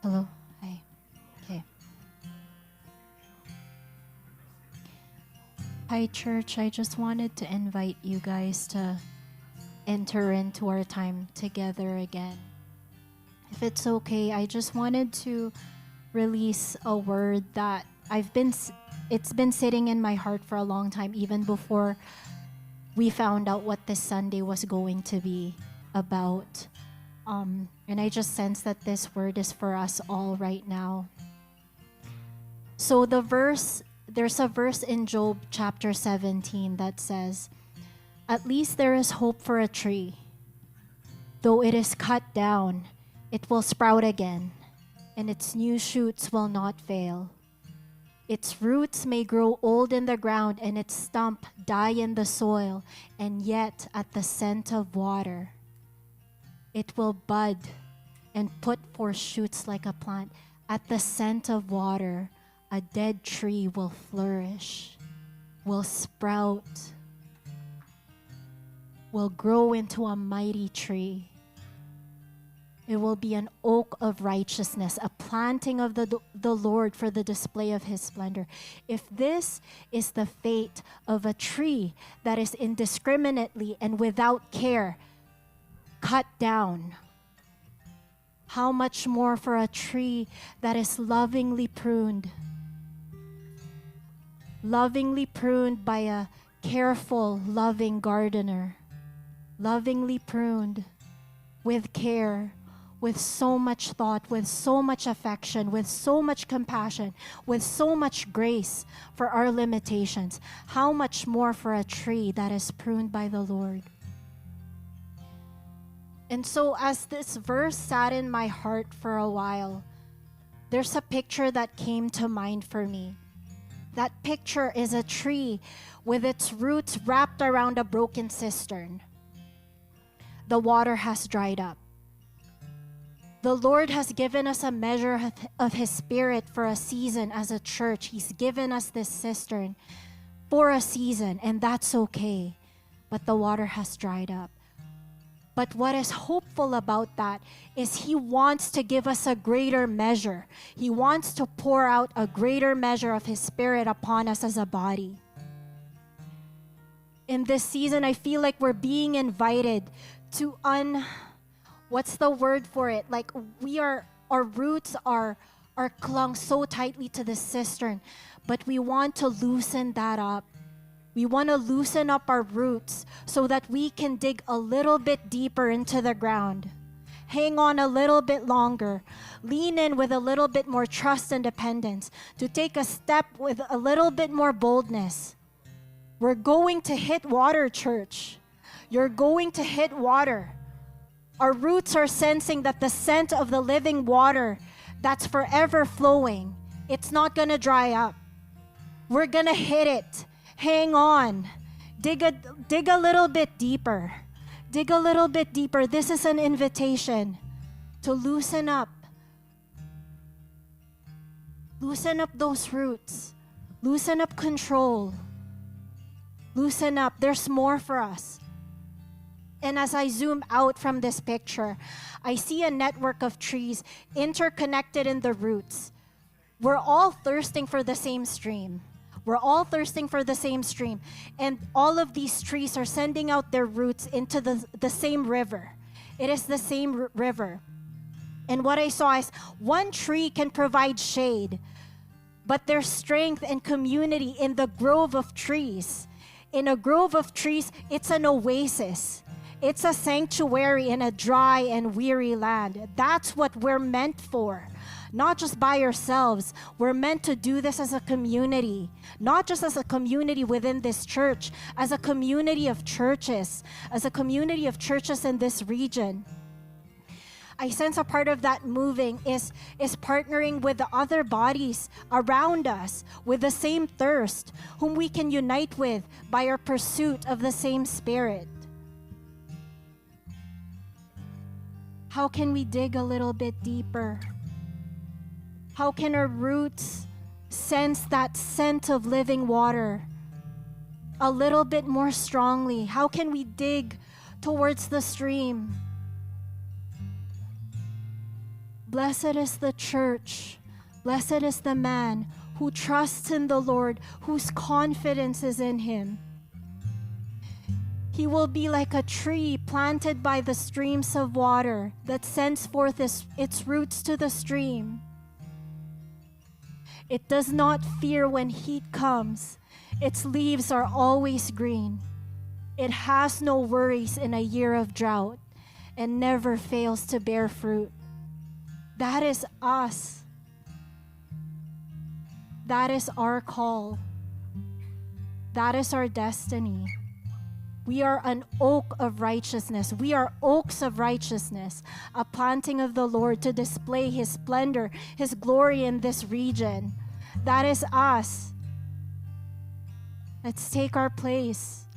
Hello. Hi. Okay. Hi, church. I just wanted to invite you guys to enter into our time together again. If it's okay, I just wanted to release a word that it's been sitting in my heart for a long time, even before we found out what this Sunday was going to be about. And I just sense that this word is for us all right now. So there's a verse in Job chapter 17 that says, "At least there is hope for a tree. Though it is cut down, it will sprout again, and its new shoots will not fail. Its roots may grow old in the ground, and its stump die in the soil, and yet at the scent of water, it will bud and put forth shoots like a plant. At the scent of water, a dead tree will flourish, will sprout, will grow into a mighty tree. It will be an oak of righteousness, a planting of the Lord for the display of his splendor." If this is the fate of a tree that is indiscriminately and without care cut down, how much more for a tree that is lovingly pruned by a careful, loving gardener, lovingly pruned with care, with so much thought, with so much affection, with so much compassion, with so much grace for our limitations. How much more for a tree that is pruned by the Lord? And so as this verse sat in my heart for a while, there's a picture that came to mind for me. That picture is a tree with its roots wrapped around a broken cistern. The water has dried up. The Lord has given us a measure of his spirit for a season as a church. He's given us this cistern for a season, and that's okay. But the water has dried up. But what is hopeful about that is he wants to give us a greater measure. He wants to pour out a greater measure of his spirit upon us as a body. In this season, I feel like we're being invited to what's the word for it? Like our roots are clung so tightly to the cistern, but we want to loosen that up. We want to loosen up our roots so that we can dig a little bit deeper into the ground. Hang on a little bit longer. Lean in with a little bit more trust and dependence to take a step with a little bit more boldness. We're going to hit water, church. You're going to hit water. Our roots are sensing that the scent of the living water that's forever flowing, it's not going to dry up. We're going to hit it. Hang on. Dig a little bit deeper. Dig a little bit deeper. This is an invitation to loosen up. Loosen up those roots. Loosen up control. Loosen up. There's more for us. And as I zoom out from this picture, I see a network of trees interconnected in the roots. We're all thirsting for the same stream. We're all thirsting for the same stream. And all of these trees are sending out their roots into the same river. It is the same river. And what I saw is one tree can provide shade, but there's strength and community in the grove of trees. In a grove of trees, it's an oasis. It's a sanctuary in a dry and weary land. That's what we're meant for. Not just by ourselves. We're meant to do this as a community. Not just as a community within this church, as a community of churches. As a community of churches in this region. I sense a part of that moving is partnering with the other bodies around us with the same thirst, whom we can unite with by our pursuit of the same spirit. How can we dig a little bit deeper? How can our roots sense that scent of living water a little bit more strongly? How can we dig towards the stream? Blessed is the church. Blessed is the man who trusts in the Lord, whose confidence is in him. He will be like a tree planted by the streams of water that sends forth its roots to the stream. It does not fear when heat comes. Its leaves are always green. It has no worries in a year of drought and never fails to bear fruit. That is us. That is our call. That is our destiny. We are an oak of righteousness. We are oaks of righteousness, a planting of the Lord to display His splendor, His glory in this region. That is us. Let's take our place.